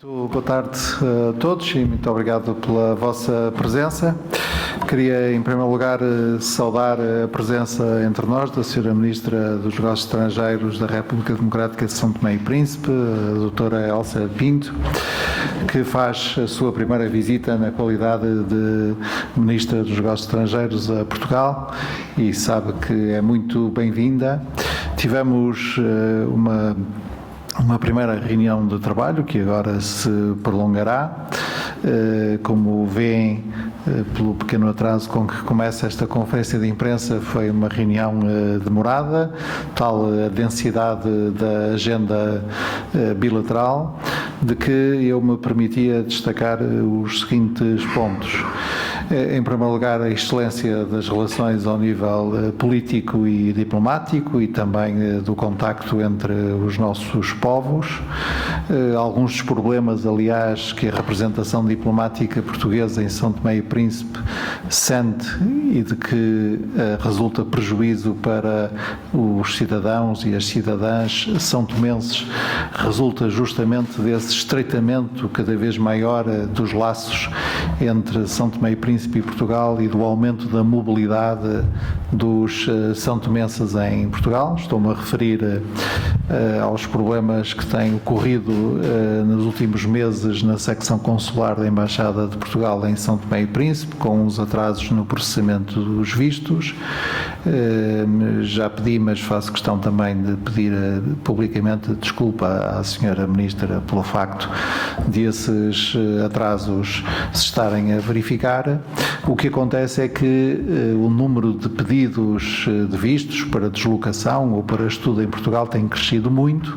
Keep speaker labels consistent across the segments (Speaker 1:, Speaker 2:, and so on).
Speaker 1: Boa tarde a todos e muito obrigado pela vossa presença. Queria, em primeiro lugar, saudar a presença entre nós da Sra. Ministra dos Negócios Estrangeiros da República Democrática de São Tomé e Príncipe, a doutora Elsa Pinto, que faz a sua primeira visita na qualidade de Ministra dos Negócios Estrangeiros a Portugal e sabe que é muito bem-vinda. Tivemos uma primeira reunião de trabalho que agora se prolongará. Como veem pelo pequeno atraso com que começa esta conferência de imprensa, foi uma reunião demorada, tal a densidade da agenda bilateral, de que eu me permitia destacar os seguintes pontos. Em primeiro lugar, a excelência das relações ao nível político e diplomático e também do contacto entre os nossos povos. Alguns dos problemas, aliás, que a representação diplomática portuguesa em São Tomé e Príncipe sente e de que resulta prejuízo para os cidadãos e as cidadãs são-tomenses, resulta justamente desse estreitamento cada vez maior dos laços entre São Tomé e Príncipe e Portugal e do aumento da mobilidade dos são-tomenses em Portugal. Estou-me a referir aos problemas que têm ocorrido nos últimos meses na secção consular da Embaixada de Portugal em São Tomé e Príncipe, com os atrasos no processamento dos vistos. Já pedi, mas faço questão também de pedir publicamente desculpa à Sra. Ministra pelo facto de esses atrasos se estarem a verificar. O que acontece é que o número de pedidos de vistos para deslocação ou para estudo em Portugal tem crescido muito.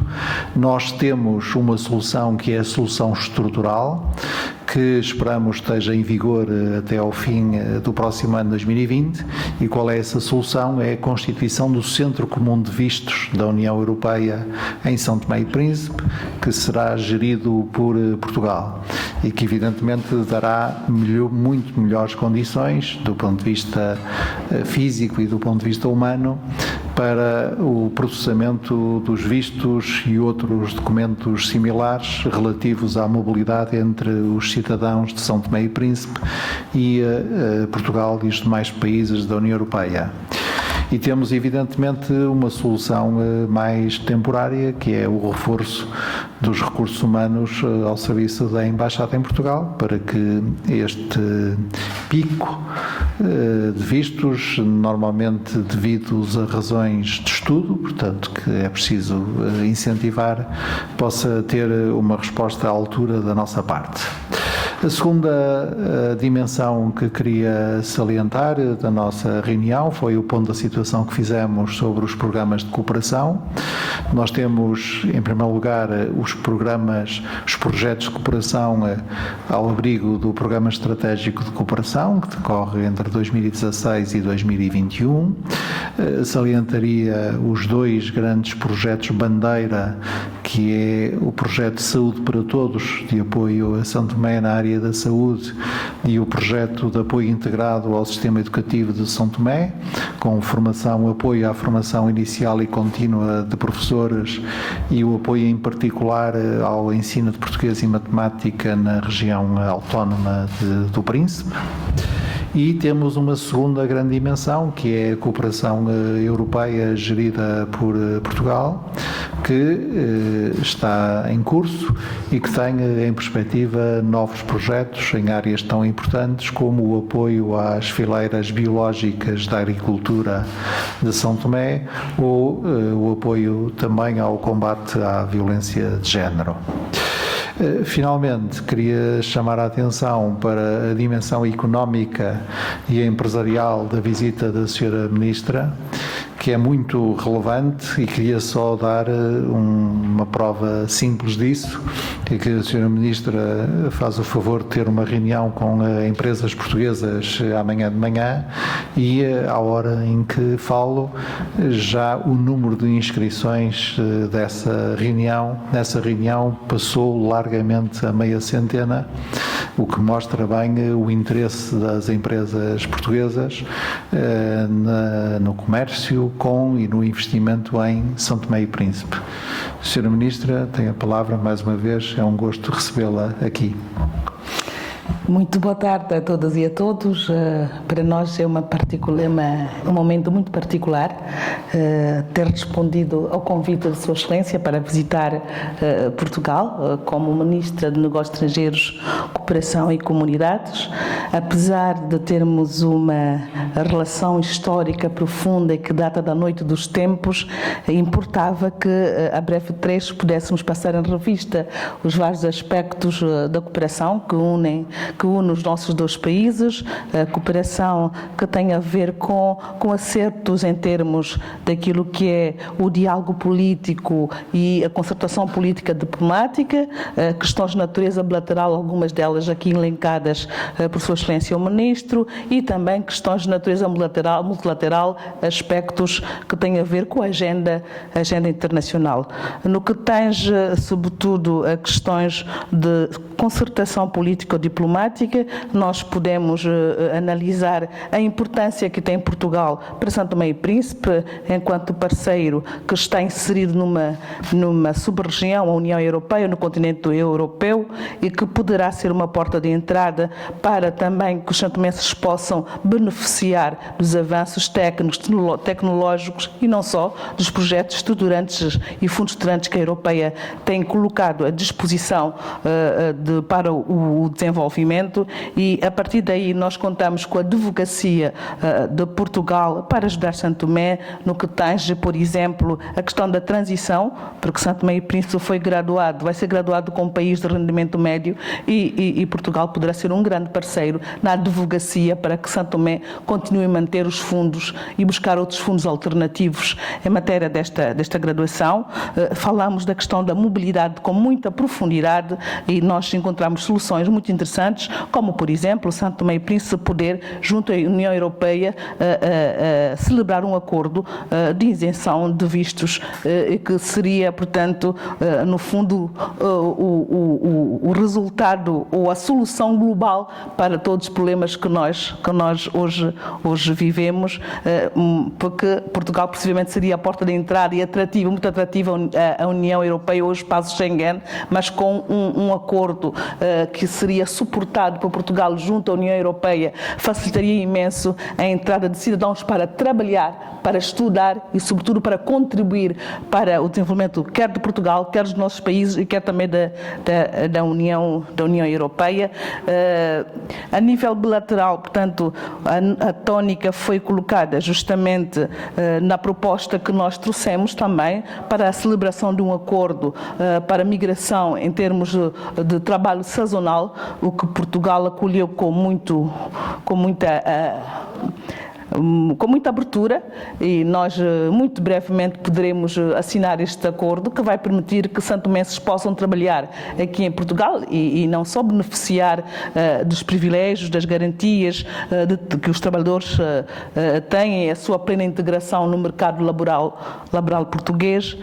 Speaker 1: Nós temos uma solução que é a solução estrutural, que esperamos esteja em vigor até ao fim do próximo ano 2020. E qual é essa solução? É a constituição do Centro Comum de Vistos da União Europeia em São Tomé e Príncipe, que será gerido por Portugal e que evidentemente dará muito melhores condições do ponto de vista físico e do ponto de vista humano para o processamento dos vistos e outros documentos similares relativos à mobilidade entre os cidadãos de São Tomé e Príncipe e Portugal e os demais países da União Europeia. E temos, evidentemente, uma solução mais temporária, que é o reforço dos recursos humanos ao serviço da Embaixada em Portugal, para que este pico de vistos, normalmente devidos a razões de estudo, portanto, que é preciso incentivar, possa ter uma resposta à altura da nossa parte. A segunda dimensão que queria salientar da nossa reunião foi o ponto da situação que fizemos sobre os programas de cooperação. Nós temos, em primeiro lugar, os projetos de cooperação ao abrigo do Programa Estratégico de Cooperação, que decorre entre 2016 e 2021. Salientaria os dois grandes projetos bandeira, que é o projeto Saúde para Todos, de apoio a São Tomé na área da saúde, e o projeto de apoio integrado ao sistema educativo de São Tomé, com apoio à formação inicial e contínua de professores e o apoio em particular ao ensino de português e matemática na região autónoma do Príncipe. E temos uma segunda grande dimensão, que é a cooperação europeia gerida por Portugal, que está em curso e que tem em perspectiva novos projetos em áreas tão importantes como o apoio às fileiras biológicas da agricultura de São Tomé ou o apoio também ao combate à violência de género. Finalmente, queria chamar a atenção para a dimensão económica e empresarial da visita da Sra. Ministra, que é muito relevante, e queria só dar uma prova simples disso, é que a Sra. Ministra faz o favor de ter uma reunião com empresas portuguesas amanhã de manhã e, à hora em que falo, já o número de inscrições nessa reunião passou largamente a meia centena, o que mostra bem o interesse das empresas portuguesas no comércio com e no investimento em São Tomé e Príncipe. Senhora Ministra, tem a palavra mais uma vez, é um gosto recebê-la aqui.
Speaker 2: Muito boa tarde a todas e a todos. Para nós é um momento muito particular ter respondido ao convite de Sua Excelência para visitar Portugal como Ministra de Negócios Estrangeiros, Cooperação e Comunidades. Apesar de termos uma relação histórica profunda e que data da noite dos tempos, importava que a breve trecho pudéssemos passar em revista os vários aspectos da cooperação que une os nossos dois países, a cooperação que tem a ver com acertos em termos daquilo que é o diálogo político e a concertação política diplomática, questões de natureza bilateral, algumas delas aqui elencadas por Sua Excelência o Ministro, e também questões de natureza multilateral, aspectos que têm a ver com a agenda internacional. No que tange, sobretudo, a questões de concertação político-diplomática, nós podemos analisar a importância que tem Portugal para São Tomé e Príncipe, enquanto parceiro que está inserido numa sub-região, a União Europeia, no continente europeu, e que poderá ser uma porta de entrada para também que os santomenses possam beneficiar dos avanços técnicos, tecnológicos e não só, dos projetos estruturantes e fundos estruturantes que a Europeia tem colocado à disposição para o desenvolvimento, e a partir daí nós contamos com a advocacia de Portugal para ajudar São Tomé no que tange, por exemplo, a questão da transição, porque São Tomé e Príncipe vai ser graduado como país de rendimento médio, e Portugal poderá ser um grande parceiro na advocacia para que São Tomé continue a manter os fundos e buscar outros fundos alternativos em matéria desta graduação. Falamos da questão da mobilidade com muita profundidade, e nós encontramos soluções muito interessantes, como, por exemplo, São Tomé e Príncipe poder, junto à União Europeia, celebrar um acordo de isenção de vistos, que seria, portanto, no fundo, o resultado ou a solução global para todos os problemas que nós hoje vivemos, porque Portugal possivelmente seria a porta de entrada e muito atrativa à União Europeia ou ao espaço Schengen, mas com um acordo que seria suportado por Portugal junto à União Europeia, facilitaria imenso a entrada de cidadãos para trabalhar, para estudar e, sobretudo, para contribuir para o desenvolvimento quer de Portugal, quer dos nossos países e quer também da União Europeia. A nível bilateral, portanto, a tónica foi colocada justamente na proposta que nós trouxemos também para a celebração de um acordo para a migração em termos de trabalho sazonal, o que Portugal acolheu com muita abertura, e nós muito brevemente poderemos assinar este acordo que vai permitir que santomenses possam trabalhar aqui em Portugal e não só beneficiar dos privilégios, das garantias que os trabalhadores têm, a sua plena integração no mercado laboral português.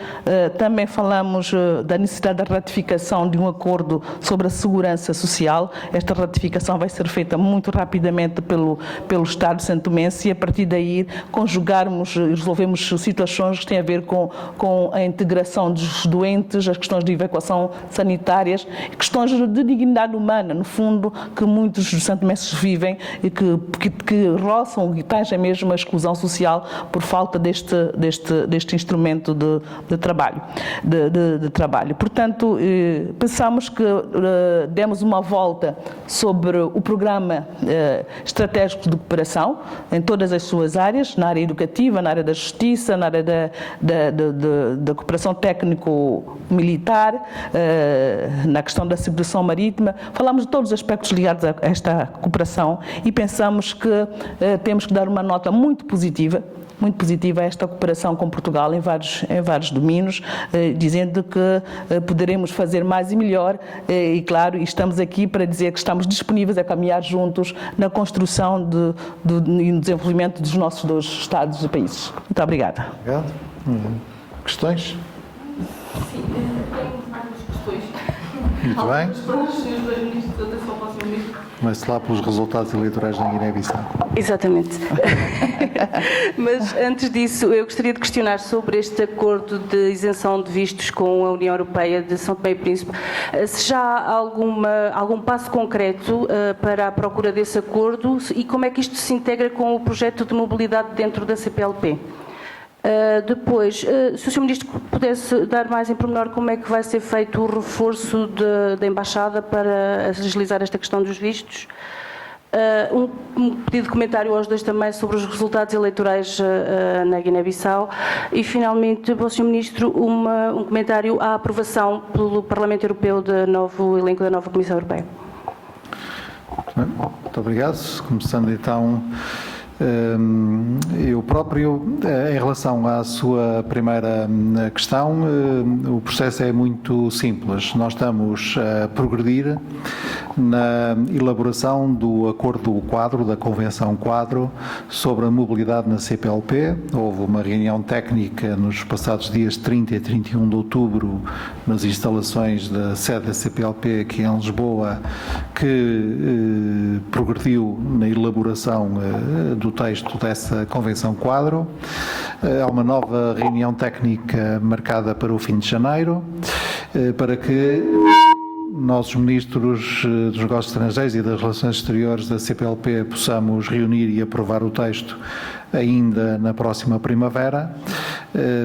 Speaker 2: Também falamos da necessidade da ratificação de um acordo sobre a segurança social. Esta ratificação vai ser feita muito rapidamente pelo Estado santomense, e a partir daí conjugarmos e resolvemos situações que têm a ver com a integração dos doentes, as questões de evacuação sanitárias, questões de dignidade humana, no fundo, que muitos dos santomenses vivem e que roçam e tangem mesmo a exclusão social por falta deste instrumento de trabalho. Portanto, pensamos que demos uma volta sobre o programa estratégico de cooperação em todas as suas áreas, na área educativa, na área da justiça, na área da cooperação técnico-militar, na questão da civilização marítima. Falamos de todos os aspectos ligados a esta cooperação, e pensamos que temos que dar uma nota muito positiva a esta cooperação com Portugal em vários domínios, dizendo que poderemos fazer mais e melhor, e claro, estamos aqui para dizer que estamos disponíveis a caminhar juntos na construção e no desenvolvimento dos nossos dois Estados e países. Muito obrigada.
Speaker 1: Obrigado. Questões?
Speaker 3: Sim, tenho várias questões.
Speaker 1: Muito bem. Comece lá pelos resultados eleitorais na Guiné-Bissau.
Speaker 3: Exatamente. Mas antes disso, eu gostaria de questionar sobre este acordo de isenção de vistos com a União Europeia de São Tomé e Príncipe. Se já há algum passo concreto para a procura desse acordo e como é que isto se integra com o projeto de mobilidade dentro da CPLP? Depois, se o Sr. Ministro pudesse dar mais em pormenor como é que vai ser feito o reforço da Embaixada para agilizar esta questão dos vistos. Um pedido de comentário aos dois também sobre os resultados eleitorais na Guiné-Bissau e, finalmente, para o Sr. Ministro, um comentário à aprovação pelo Parlamento Europeu do novo elenco da nova Comissão Europeia.
Speaker 1: Muito obrigado. Começando então... Eu próprio, em relação à sua primeira questão, o processo é muito simples. Nós estamos a progredir na elaboração do acordo quadro, da Convenção Quadro, sobre a mobilidade na CPLP. Houve uma reunião técnica nos passados dias 30 e 31 de outubro nas instalações da sede da CPLP aqui em Lisboa, que progrediu na elaboração do texto dessa Convenção Quadro. Há uma nova reunião técnica marcada para o fim de janeiro, para que nós, os ministros dos negócios estrangeiros e das relações exteriores da CPLP, possamos reunir e aprovar o texto ainda na próxima primavera,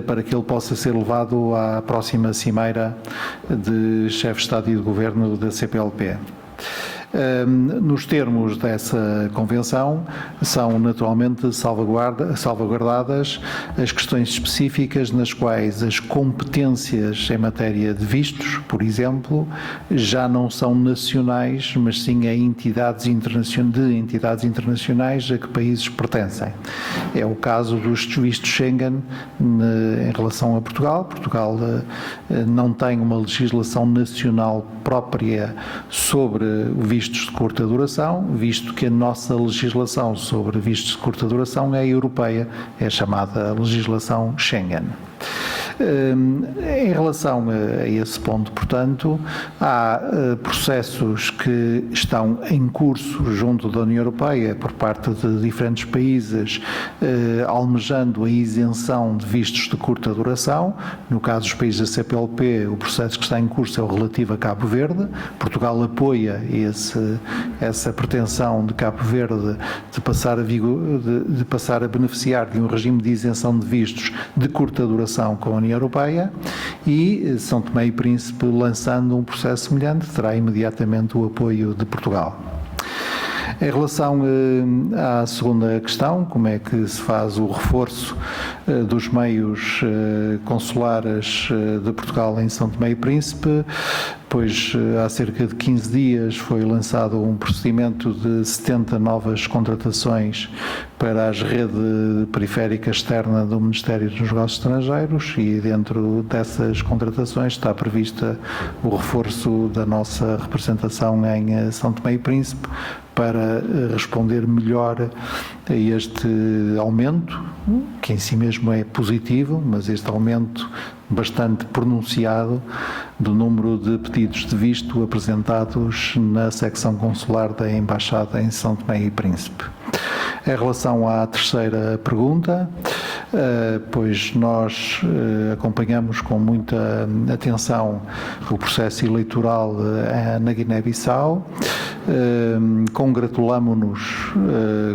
Speaker 1: para que ele possa ser levado à próxima cimeira de chefes de Estado e de Governo da CPLP. Nos termos dessa convenção, são naturalmente salvaguardadas as questões específicas nas quais as competências em matéria de vistos, por exemplo, já não são nacionais, mas sim a entidades internacionais a que países pertencem. É o caso dos vistos Schengen em relação a Portugal. Portugal não tem uma legislação nacional própria sobre vistos de curta duração, visto que a nossa legislação sobre vistos de curta duração é europeia, é chamada legislação Schengen. Em relação a esse ponto, portanto, há processos que estão em curso junto da União Europeia por parte de diferentes países, almejando a isenção de vistos de curta duração. No caso dos países da CPLP, o processo que está em curso é o relativo a Cabo Verde. Portugal apoia essa pretensão de Cabo Verde de passar a beneficiar de um regime de isenção de vistos de curta duração com a União Europeia, e São Tomé e Príncipe, lançando um processo semelhante, terá imediatamente o apoio de Portugal. Em relação à segunda questão, como é que se faz o reforço dos meios consulares de Portugal em São Tomé e Príncipe, pois há cerca de 15 dias foi lançado um procedimento de 70 novas contratações para as redes periféricas externa do Ministério dos Negócios Estrangeiros, e dentro dessas contratações está prevista o reforço da nossa representação em São Tomé e Príncipe, para responder melhor a este aumento, que em si mesmo é positivo, mas este aumento bastante pronunciado do número de pedidos de visto apresentados na secção consular da Embaixada em São Tomé e Príncipe. Em relação à terceira pergunta, pois nós acompanhamos com muita atenção o processo eleitoral na Guiné-Bissau. Congratulamo-nos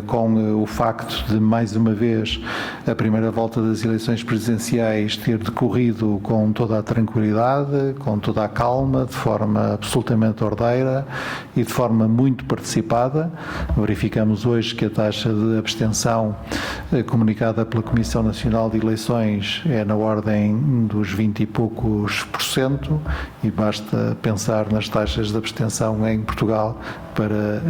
Speaker 1: com o facto de, mais uma vez, a primeira volta das eleições presidenciais ter decorrido com toda a tranquilidade, com toda a calma, de forma absolutamente ordeira e de forma muito participada. Verificamos hoje que a taxa de abstenção comunicada pela Comissão Nacional de Eleições é na ordem dos 20 e poucos %, e basta pensar nas taxas de abstenção em Portugal para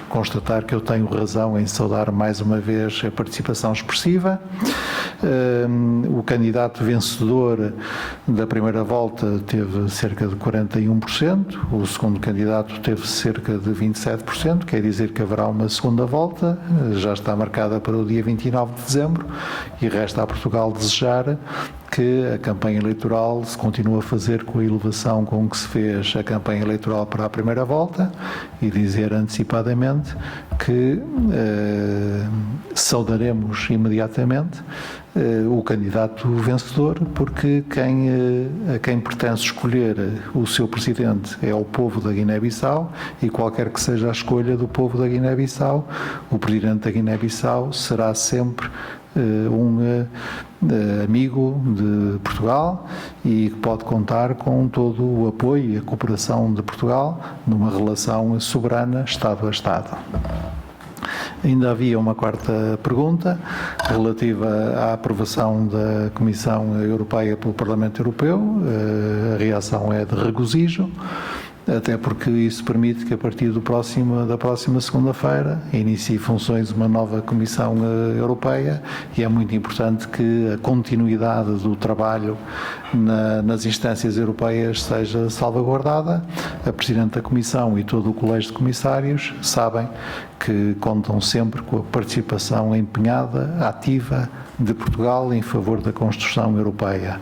Speaker 1: constatar que eu tenho razão em saudar mais uma vez a participação expressiva. O candidato vencedor da primeira volta teve cerca de 41%, o segundo candidato teve cerca de 27%, quer dizer que haverá uma segunda volta, já está marcada para o dia 29 de dezembro, e resta a Portugal desejar que a campanha eleitoral se continue a fazer com a elevação com que se fez a campanha eleitoral para a primeira volta e dizer antecipadamente que saudaremos imediatamente o candidato vencedor, porque a quem pertence escolher o seu presidente é o povo da Guiné-Bissau, e qualquer que seja a escolha do povo da Guiné-Bissau, o presidente da Guiné-Bissau será sempre um amigo de Portugal e que pode contar com todo o apoio e a cooperação de Portugal numa relação soberana Estado a Estado. Ainda havia uma quarta pergunta relativa à aprovação da Comissão Europeia pelo Parlamento Europeu. A reação é de regozijo, até porque isso permite que a partir da próxima segunda-feira inicie funções uma nova Comissão Europeia, e é muito importante que a continuidade do trabalho nas instâncias europeias seja salvaguardada. A Presidente da Comissão e todo o Colégio de Comissários sabem que contam sempre com a participação empenhada, ativa, de Portugal em favor da construção europeia.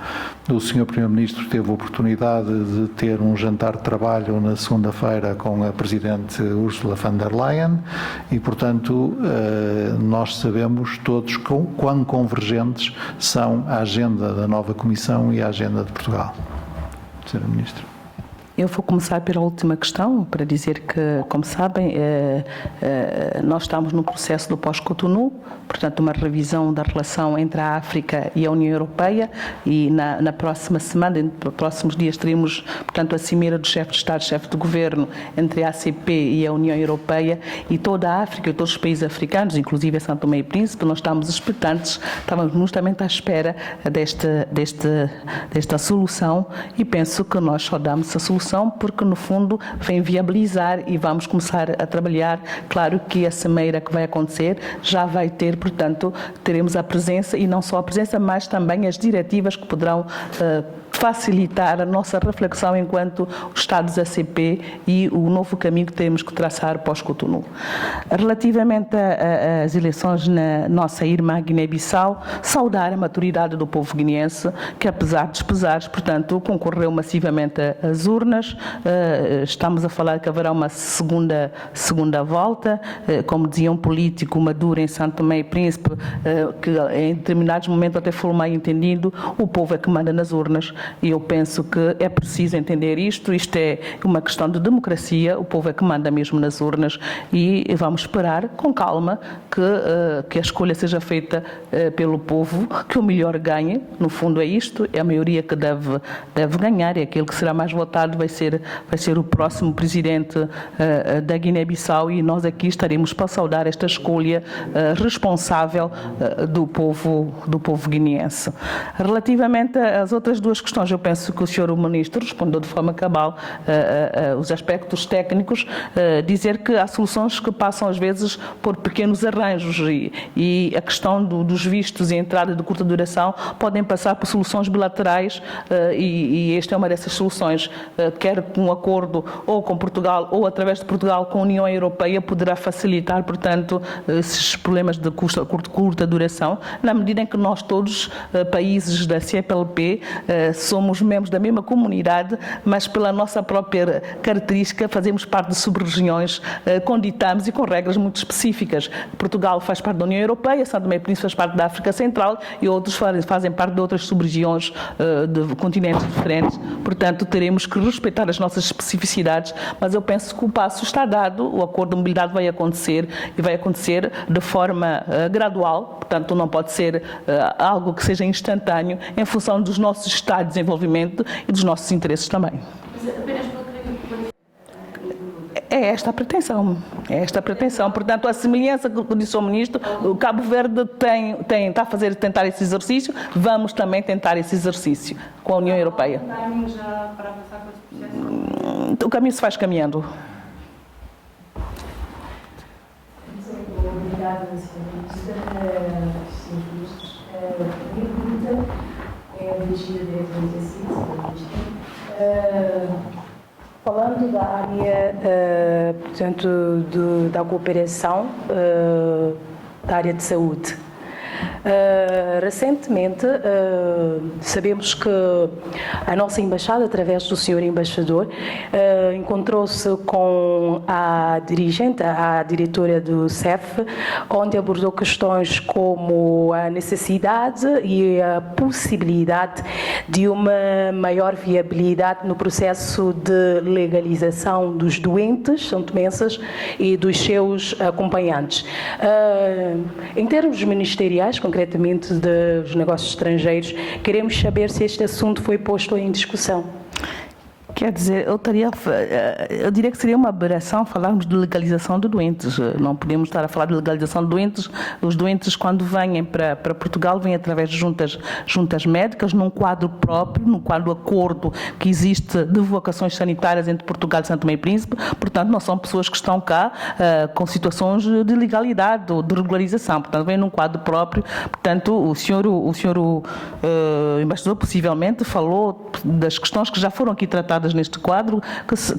Speaker 1: O Sr. Primeiro-Ministro teve a oportunidade de ter um jantar de trabalho na segunda-feira com a Presidente Ursula von der Leyen e, portanto, nós sabemos todos quão convergentes são a agenda da nova Comissão e a agenda de Portugal. Sra. Ministra.
Speaker 2: Eu vou começar pela última questão, para dizer que, como sabem, nós estamos no processo do pós-Cotonou, portanto, uma revisão da relação entre a África e a União Europeia, e na próxima semana, nos próximos dias, teremos, portanto, a cimeira do chefe de Estado, chefe de Governo, entre a ACP e a União Europeia, e toda a África e todos os países africanos, inclusive a São Tomé e Príncipe. Nós estamos expectantes, estávamos justamente à espera desta solução, e penso que nós só damos a solução porque, no fundo, vem viabilizar e vamos começar a trabalhar. Claro que a cimeira que vai acontecer já vai ter, portanto, teremos a presença, e não só a presença, mas também as diretivas que poderão facilitar a nossa reflexão enquanto Estados ACP e o novo caminho que temos que traçar pós-Cotonou. Relativamente às eleições na nossa irmã Guiné-Bissau, saudar a maturidade do povo guineense, que, apesar dos pesares, portanto, concorreu massivamente às urnas. Estamos a falar que haverá uma segunda volta, como dizia um político maduro em São Tomé e Príncipe, que em determinados momentos até foi mal entendido: o povo é que manda nas urnas. E eu penso que é preciso entender isto é uma questão de democracia, o povo é que manda mesmo nas urnas, e vamos esperar com calma que a escolha seja feita pelo povo, que o melhor ganhe. No fundo é isto, é a maioria que deve ganhar, e aquele que será mais votado vai ser o próximo presidente da Guiné-Bissau, e nós aqui estaremos para saudar esta escolha responsável do povo guineense. Relativamente às outras duas questões, eu penso que o Sr. Ministro respondeu de forma cabal os aspectos técnicos, dizer que há soluções que passam às vezes por pequenos arranjos, e a questão dos vistos e entrada de curta duração podem passar por soluções bilaterais, e esta é uma dessas soluções, quer com um acordo ou com Portugal ou através de Portugal com a União Europeia, poderá facilitar, portanto, esses problemas de curta duração, na medida em que nós todos, países da CPLP, somos membros da mesma comunidade, mas pela nossa própria característica fazemos parte de sub-regiões com ditames e com regras muito específicas. Portugal faz parte da União Europeia, São Tomé e Príncipe faz parte da África Central, e outros fazem parte de outras sub-regiões de continentes diferentes. Portanto, teremos que respeitar as nossas especificidades, mas eu penso que o passo está dado, o acordo de mobilidade vai acontecer, e vai acontecer de forma gradual, portanto não pode ser algo que seja instantâneo, em função dos nossos estados de desenvolvimento e dos nossos interesses também. É esta a pretensão. Portanto, a semelhança que disse o Ministro, o Cabo Verde está a tentar esse exercício, vamos também tentar esse exercício com a União Europeia. O caminho se faz caminhando.
Speaker 4: Obrigada, Sra. Ministra. A minha pergunta é dirigida diretamente a si, Sra. Ministra. Falando da área, portanto, da cooperação, da área de saúde, Recentemente, sabemos que a nossa embaixada, através do senhor embaixador, encontrou-se com a dirigente, a diretora do CEF, onde abordou questões como a necessidade e a possibilidade de uma maior viabilidade no processo de legalização dos doentes santomenses e dos seus acompanhantes. Em termos ministeriais, concretamente dos negócios estrangeiros, queremos saber se este assunto foi posto em discussão.
Speaker 2: Quer dizer, eu diria que seria uma aberração falarmos de legalização de doentes. Não podemos estar a falar de legalização de doentes. Os doentes, quando vêm para Portugal, vêm através de juntas médicas, num quadro próprio, num quadro de acordo que existe de vocações sanitárias entre Portugal e Santo Tomé e Príncipe. Portanto, não são pessoas que estão cá com situações de legalidade ou de regularização. Portanto, vêm num quadro próprio. Portanto, o senhor embaixador possivelmente falou das questões que já foram aqui tratadas neste quadro,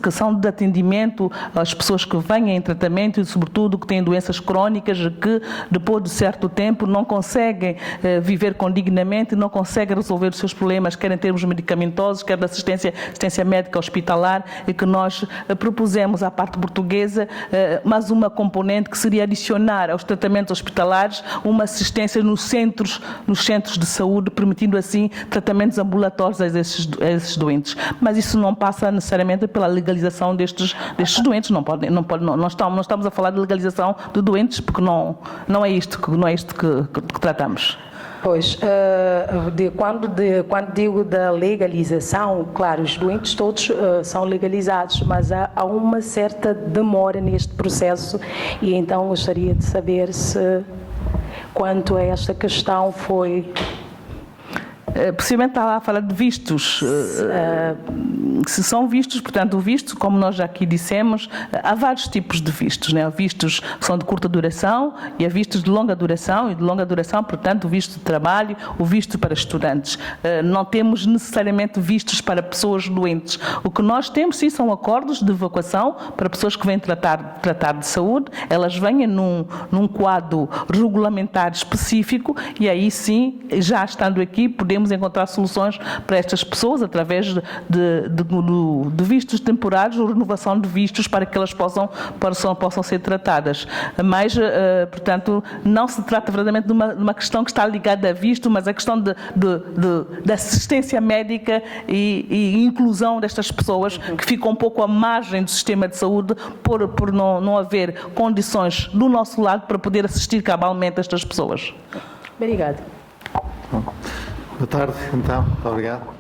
Speaker 2: que são de atendimento às pessoas que vêm em tratamento e, sobretudo, que têm doenças crónicas que, depois de certo tempo, não conseguem viver condignamente, não conseguem resolver os seus problemas, quer em termos medicamentosos, quer de assistência médica hospitalar, e que nós propusemos à parte portuguesa mais uma componente que seria adicionar aos tratamentos hospitalares uma assistência nos centros de saúde, permitindo assim tratamentos ambulatórios a esses doentes. Mas isso não passa necessariamente pela legalização destes doentes. Não estamos a falar de legalização de doentes, porque não é isto que tratamos.
Speaker 4: Pois, quando digo da legalização, claro, os doentes todos são legalizados, mas há uma certa demora neste processo, e então gostaria de saber se, quanto a esta questão, foi...
Speaker 2: Possivelmente está a falar de vistos. Se são vistos, portanto, o visto, como nós já aqui dissemos, há vários tipos de vistos, né? Há vistos que são de curta duração e há vistos de longa duração, e de longa duração, portanto, o visto de trabalho, o visto para estudantes. Não temos necessariamente vistos para pessoas doentes. O que nós temos, sim, são acordos de evacuação para pessoas que vêm tratar de saúde. Elas vêm num quadro regulamentar específico, e aí sim, já estando aqui, podemos encontrar soluções para estas pessoas através de vistos temporários ou renovação de vistos para que elas possam ser tratadas. Mas, portanto, não se trata verdadeiramente de uma questão que está ligada a visto, mas a questão de assistência médica e inclusão destas pessoas que ficam um pouco à margem do sistema de saúde por não haver condições do nosso lado para poder assistir cabalmente estas pessoas.
Speaker 4: Obrigada.
Speaker 1: Boa tarde, então. Muito obrigado.